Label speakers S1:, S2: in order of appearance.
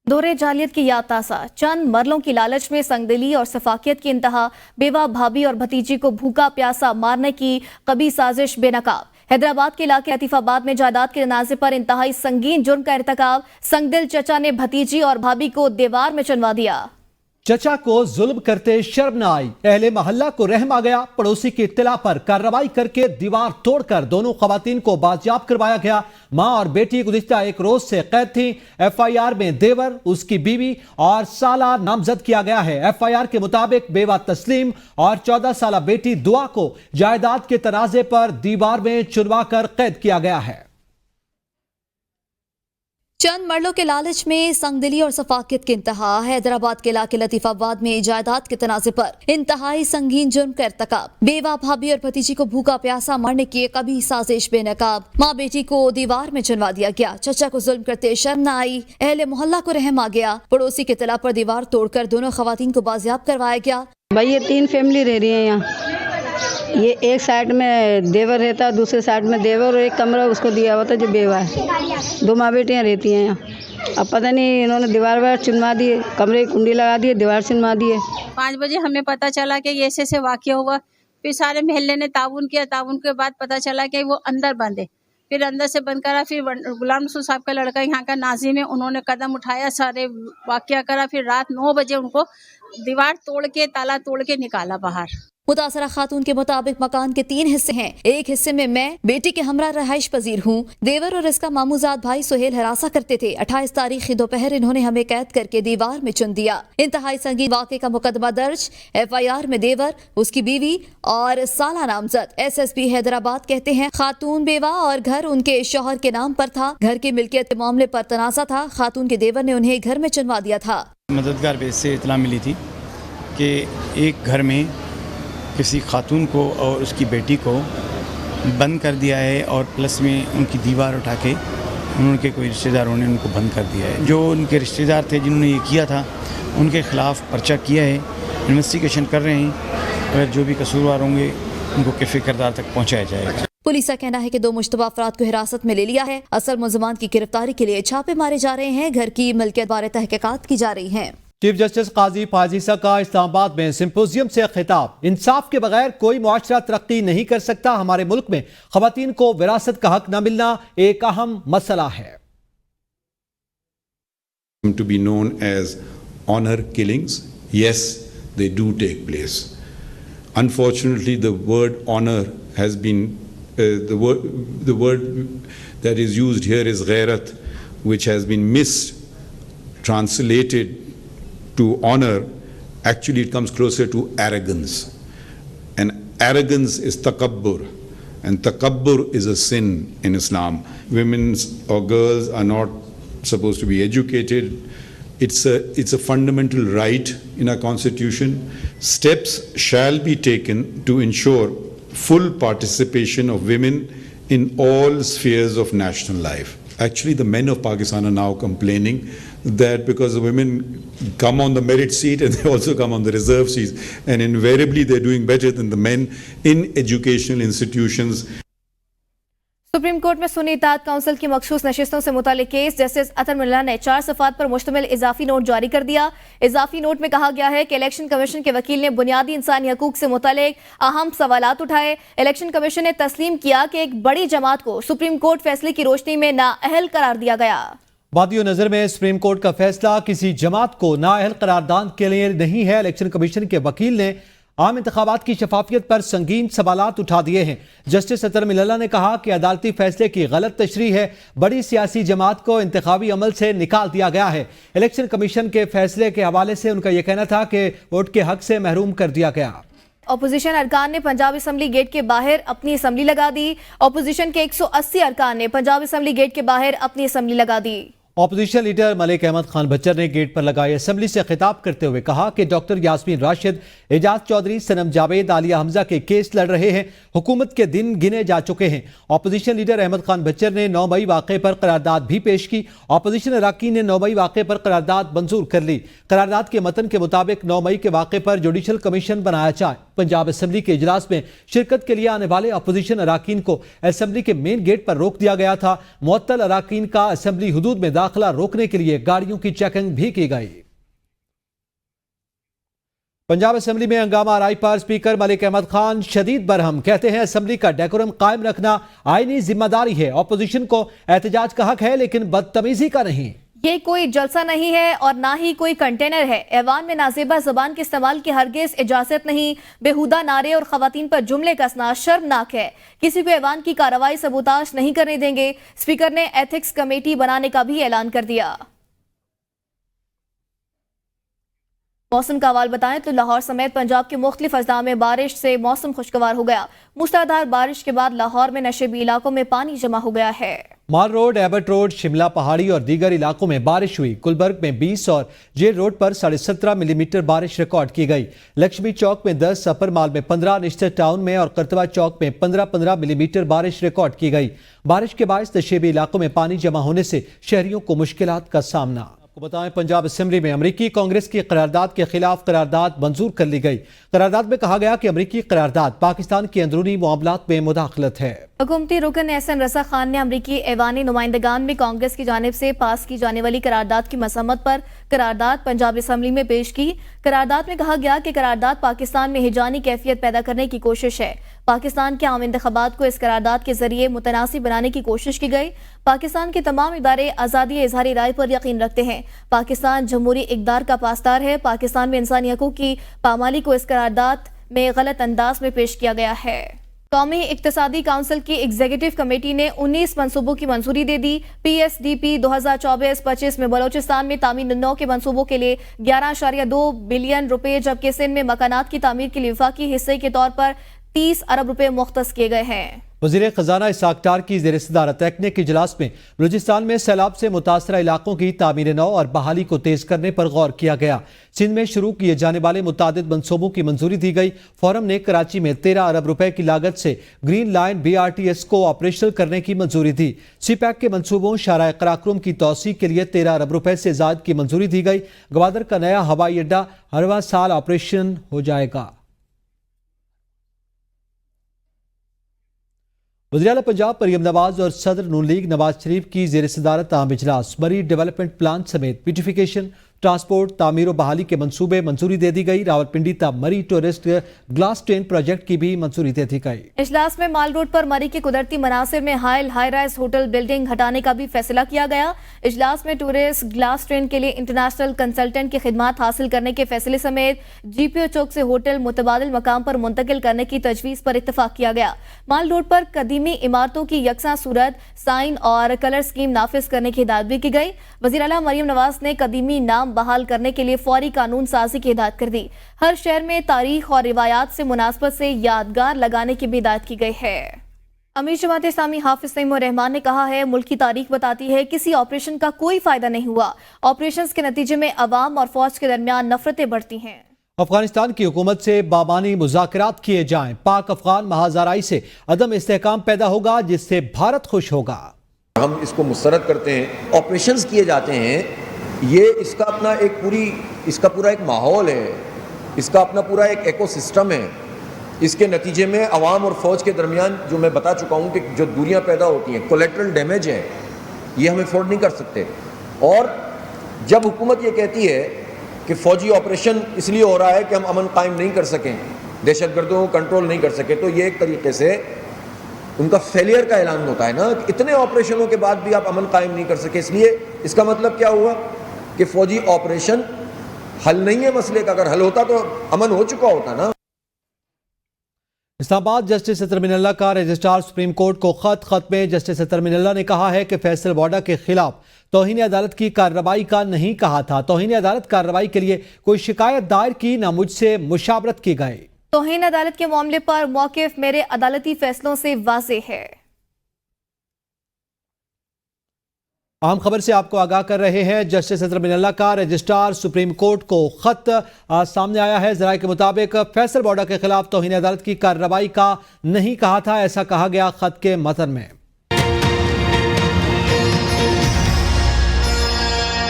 S1: दौरे जालियत की याद ताज़ा, चंद मरलों की लालच में संगदिली और सफाकियत की इंतहा, बेवा भाभी और भतीजी को भूखा प्यासा मारने की कभी साजिश बेनकाब। हैदराबाद के इलाके लतीफाबाद में जायदाद के तनाज़े पर इंतहाई संगीन जुर्म का इर्तिकाब, संगदिल चचा ने भतीजी और भाभी को दीवार में चुनवा दिया।
S2: चचा को जुल्म करते शर्म न आई, अहले मोहल्ला को रहम आ गया। पड़ोसी की इत्तला पर कार्रवाई करके दीवार तोड़कर दोनों खवातीन को बाजियाब करवाया गया। मां और बेटी गुज़िश्ता एक रोज से कैद थी। FIR में देवर, उसकी बीवी और साला नामजद किया गया है। FIR के मुताबिक बेवा तस्लीम और 14 साला बेटी दुआ को जायदाद के तनाजे पर दीवार में चुनवा कर कैद किया गया है।
S3: चंद मरलों के लालच में संगदिली और सफाकियत की इंतहा, हैदराबाद के इलाके लतीफाबाद में जायदाद के तनाजे पर इंतहाई संगीन जुर्म का इर्तिकाब, बेवा भाभी और भतीजी को भूखा प्यासा मारने की कभी साजिश बेनकाब। माँ बेटी को दीवार में चुनवा दिया गया। चचा को जुल्म करते शर्म न आई, अहले मोहल्ला को रहम आ गया। पड़ोसी के इत्तला पर दीवार तोड़कर दोनों खवातीन को बाजियाब करवाया गया।
S4: भाई ये 3 फैमिली रह रही है यहाँ। ये एक साइड में देवर रहता है, दूसरे साइड में देवर और एक कमरा उसको दिया हुआ था जो बेवा है। 2 माँ बेटियाँ रहती हैं यहाँ। अब पता नहीं इन्होंने दीवार चुनवा दिए, कमरे की कुंडी लगा दिए, दीवार चुनवा दिए।
S5: 5 बजे हमें पता चला कि ये ऐसे वाक़या हुआ। फिर सारे मोहल्ले ने ताउन किया। ताउन के बाद पता चला कि वो अंदर बंद है। फिर अंदर से बंद करा। फिर गुलाम रसूल साहब का लड़का यहाँ का नाजिम है, उन्होंने कदम उठाया, सारे वाक़या करा। फिर रात 9 बजे उनको दीवार तोड़ के, ताला तोड़ के निकाला बाहर।
S3: मुतासरा खातून के मुताबिक मकान के 3 हिस्से हैं। एक हिस्से में मैं बेटी के हमरा रहाइश पजीर हूँ। देवर और इसका मामूजाद भाई सुहेल हरासा करते थे। 28 तारीख की दोपहर इन्होंने हमें कैद करके दीवार में चुन दिया। इंतहाई संगीन वाक़े का मुकदमा दर्ज। FIR में देवर, उसकी बीवी और साला नामजद। SSP हैदराबाद कहते हैं खातून बेवा और घर उनके शौहर के नाम पर था। घर की मिल्कियत के मामले पर तनाज़ा था। खातून के देवर ने उन्हें घर में चुनवा दिया था।
S6: मददगार बेस से इतला मिली थी कि एक घर में किसी खातून को और उसकी बेटी को बंद कर दिया है और प्लस में उनकी दीवार उठा के उनके कोई रिश्तेदारों ने उनको बंद कर दिया है। जो उनके रिश्तेदार थे जिन्होंने ये किया था उनके ख़िलाफ़ पर्चा किया है, इन्वेस्टिगेशन कर रहे हैं। अगर जो भी कसूरवार होंगे उनको कैफ़े किरदार तक पहुँचाया जाएगा।
S3: पुलिस का कहना है कि 2 मुश्तबा अफराद को हिरासत में ले लिया है। असल मुलज़मान की गिरफ्तारी के लिए छापे मारे जा रहे हैं। घर की मिल्कियत बारे तहकीकात की जा रही हैं।
S2: चीफ जस्टिस काजी फाजीसा का इस्लामाबाद में सिंपोजियम से खिताब, इंसाफ के बगैर कोई मुआशरा तरक्की नहीं कर सकता। हमारे मुल्क में खवातीन को विरासत का हक न मिलना एक अहम मसला है।
S7: To be known as honor killings, yes, they do take place. Unfortunately, the word honor has been the word that is used here is ghairat, which has been mistranslated to honor. Actually it comes closer to arrogance, and arrogance is takabbur, and takabbur is a sin in Islam. Women or girls are not supposed to be educated. It's a fundamental right in our constitution. Steps shall be taken to ensure full participation of women in all spheres of national life. Actually, the men of Pakistan are now complaining that because the women come on the merit seat and they also come on the reserve seats, and invariably they're doing better than the men in educational institutions.
S1: Supreme court में सुन्नी इत्तेहाद council की मखसूस नशिस्तों से मुतालिक case, justice अतर मुल्ला ने 4 सफ़ात पर मुश्तमिल इजाफी note जारी कर दिया। इजाफी नोट में कहा गया है कि इलेक्शन कमीशन के वकील ने बुनियादी इंसानी हकूक से मुतालिक अहम सवालात उठाए। इलेक्शन कमीशन ने तस्लीम किया कि एक बड़ी जमात को सुप्रीम कोर्ट फैसले की रोशनी में नाअहल करार दिया गया।
S2: वादियो नजर में सुप्रीम कोर्ट का फैसला किसी जमात को नाअहल करारदान के लिए नहीं है। इलेक्शन कमीशन के वकील ने आम इंतखाबात की शफाफियत पर संगीन सवालात उठा दिए हैं। जस्टिस अतर मुल्ला ने कहा कि अदालती फैसले की गलत तशरीह है। बड़ी सियासी जमात को इंतखाबी अमल से निकाल दिया गया है। इलेक्शन कमीशन के फैसले के हवाले से उनका यह कहना था कि वोट के हक से महरूम कर दिया गया।
S1: अपोजिशन अरकान ने पंजाब असम्बली गेट के बाहर अपनी असम्बली लगा दी। अपोजिशन के 180 अरकान ने पंजाब असम्बली गेट के बाहर अपनी असम्बली लगा दी।
S2: ऑपोजिशन लीडर मलिक अहमद खान बच्चर ने गेट पर लगाई असम्बली से खिताब करते हुए कहा कि डॉक्टर यास्मीन राशिद, एजाज चौधरी, सनम जावेद, आलिया हमजा के केस लड़ रहे हैं। हुकूमत के दिन गिने जा चुके हैं। ऑपोजिशन लीडर अहमद खान बच्चर ने 9 मई वाक़े पर करारदाद भी पेश की। ऑपोजिशन अरकान ने 9 मई वाक़े पर करारदाद मंजूर कर ली। करारदाद के मतन के मुताबिक 9 मई के वाक़े पर जुडिशल कमीशन बनाया जाए। पंजाब असम्बली के इजलास में शिरकत के लिए आने वाले अपोजिशन अराकीन को असम्बली के मेन गेट पर रोक दिया गया था। मुअत्तल अराकीन का असम्बली हुदूद में दाखिला रोकने के लिए गाड़ियों की चेकिंग भी की गई। पंजाब असम्बली में हंगामा आरई पर स्पीकर मलिक अहमद खान शदीद बरहम, कहते हैं असम्बली का डेकोरम कायम रखना आईनी जिम्मेदारी है। अपोजिशन को एहतजाज का हक है लेकिन बदतमीजी का नहीं।
S1: ये कोई जलसा नहीं है और ना ही कोई कंटेनर है। ऐवान में नाजेबा जबान के इस्तेमाल की हरगिज इजाजत नहीं। बेहुदा नारे और खवातीन पर जुमले कसना शर्मनाक है। किसी को ऐवान की कार्रवाई सबूताज नहीं करने देंगे। स्पीकर ने एथिक्स कमेटी बनाने का भी ऐलान कर दिया। मौसम का हवाल बताएं तो लाहौर समेत पंजाब के मुख्तलिफ अजला में बारिश से मौसम खुशगवार हो गया। मूसलाधार बारिश के बाद लाहौर में नशेबी इलाकों में पानी जमा हो गया है।
S2: माल रोड, एबट रोड, शिमला पहाड़ी और दीगर इलाकों में बारिश हुई। गुलबर्ग में 20 और जेल रोड पर 17.5 मिलीमीटर बारिश रिकॉर्ड की गई। लक्ष्मी चौक में 10, अपर माल में 15, निश्चित टाउन में और करतवा चौक में 15-15 मिलीमीटर बारिश रिकॉर्ड की गई। बारिश के बायस नशेबी इलाकों में पानी जमा होने से शहरियों को मुश्किलात का सामना। बताएं पंजाब असेंबली में अमरीकी कांग्रेस की करारदाद के खिलाफ करारदाद मंजूर कर ली गई। करारदाद में कहा गया कि अमरीकी करारदाद पाकिस्तान की अंदरूनी मामलात में मुदाखलत है।
S1: हुकूमती रुकन एहसन रजा खान ने अमरीकी ऐवानी नुमाइंदगान में कांग्रेस की जानिब से पास की जाने वाली करारदाद की मसम्मत पर करारदाद पंजाब असेंबली में पेश की। करारदाद में कहा गया कि करारदाद पाकिस्तान में हिजानी कैफियत पैदा करने की कोशिश है। पाकिस्तान के आम इंतखाबात को इस करारदाद के जरिए मुतनासिब बनाने की कोशिश की गई। पाकिस्तान के तमाम इदारे आज़ादी इजहारी राय पर यकीन रखते हैं। पाकिस्तान जमहूरी इक़दार का पासदार है। पाकिस्तान में इंसानी हकूक़ की पामाली को इस करारदाद में गलत अंदाज में पेश किया गया है। कौमी इक्तिसादी काउंसिल की एग्जीक्यूटिव कमेटी ने 19 मंसूबों की मंजूरी दे दी। PSDP 2024-25 में बलोचिस्तान में तामीर 9 के मंसूबों के लिए 11.2 बिलियन रुपए, जबकि सिंध में मकानात की तामीर के लिए वफाकी हिस्से के तौर पर 30 अरब रुपए मुख्तस किए गए हैं।
S2: वज़ीर ख़ज़ाना इसाक डार की ज़ेर सदारत टेक्निक इजलास में बलूचिस्तान में सैलाब से मुतासरा इलाकों की तामीर नौ और बहाली को तेज करने पर गौर किया गया। सिंध में शुरू किए जाने वाले मुतादिद मंसूबों की मंजूरी दी गई। फोरम ने कराची में 13 अरब रुपए की लागत से ग्रीन लाइन BRTS को ऑपरेशनल करने की मंजूरी दी। CPEC के मंसूबों शाहराह कराक्रम की तोसी के लिए 13 अरब रुपए से ज़ायद की मंजूरी दी गई। गवादर का नया हवाई अड्डा हर साल ऑपरेशन हो जाएगा। वज़ीर आला पंजाब मरियम नवाज और सदर नून लीग नवाज शरीफ की ज़ेर सदारत आम इजलास मरी डेवलपमेंट प्लान समेत ब्यूटिफिकेशन, ट्रांसपोर्ट, तामीर व बहाली के मंसूबे मंजूरी दे दी गई। रावलपिंडी ता मरी टूरिस्ट ग्लास ट्रेन प्रोजेक्ट की भी मंजूरी दे दी गई।
S1: इजलास में माल रोड पर मरी के कुदरती मनासिर में हाई राइज होटल बिल्डिंग हटाने का भी फैसला किया गया। इजलास में टूरिस्ट ग्लास ट्रेन के लिए इंटरनेशनल कंसल्टेंट की खिदमात हासिल करने के फैसले समेत GPO चौक से होटल मुतबादिल मकाम पर मुंतकिल करने की तजवीज़ पर इत्तफाक किया गया। माल रोड पर कदीमी इमारतों की यकसा सूरत, साइन और कलर स्कीम नाफिज करने की हिदायत भी की गई। वज़ीर आला मरियम नवाज ने कदीमी नाम बहाल करने के लिए फौरी कानून साजी की हिदायत कर दी। हर शहर में तारीख और रिवायात से मुनासबत से यादगार लगाने की भी हिदायत की गई है। अमीर जमात इस्लामी हाफिज तैमूर रहमान ने कहा है, मुल्क की तारीख बताती है किसी ऑपरेशन का कोई फायदा नहीं हुआ। ऑपरेशंस के नतीजे में अवाम और फौज के दरमियान नफरतें बढ़ती हैं।
S2: अफगानिस्तान की हुकूमत से बामानी मुज़ाकरात किए जाएं। पाक अफगान महाजराई से अदम इस्तेहकाम पैदा होगा जिससे भारत खुश होगा।
S8: हम इसको मुस्तरद करते हैं, ऑपरेशंस किए जाते हैं, ये इसका अपना इसका पूरा एक माहौल है, इसका अपना पूरा एक इकोसिस्टम है। इसके नतीजे में अवाम और फ़ौज के दरमियान जो मैं बता चुका हूँ कि जो दूरियाँ पैदा होती हैं, कोलेटरल डैमेज है, ये हम अफोर्ड नहीं कर सकते। और जब हुकूमत ये कहती है कि फ़ौजी ऑपरेशन इसलिए हो रहा है कि हम अमन कायम नहीं कर सकें, दहशतगर्दों को कंट्रोल नहीं कर सके, तो ये एक तरीके से उनका फेलियर का ऐलान होता है ना, कि इतने ऑपरेशनों के बाद भी आप अमन कायम नहीं कर सके। इसलिए इसका मतलब क्या हुआ कि फ़ौजी ऑपरेशन हल नहीं है मसले का। अगर हल होता तो अमन हो चुका होता ना।
S2: इस्लामाबाद जस्टिस अतर मिनल्ला का रजिस्ट्रार सुप्रीम कोर्ट को खत में जस्टिस अतर मिनल्ला ने कहा है कि फैसल वाडा के खिलाफ तौहीन अदालत की कार्रवाई का नहीं कहा था। तौहीन अदालत कार्रवाई के लिए कोई शिकायत दायर की न मुझसे मुशावरत की गई।
S1: तौहीन अदालत के मामले पर मौक़िफ़ मेरे अदालती फैसलों से वाज़ेह है।
S2: अहम खबर से आपको आगाह कर रहे हैं, जस्टिस अतर मिनल्ला का रजिस्ट्रार सुप्रीम कोर्ट को खत सामने आया है। ज़राए के मुताबिक फैसल वाडा के खिलाफ तौहीन अदालत की कार्रवाई का नहीं कहा था, ऐसा कहा गया खत के मतन में।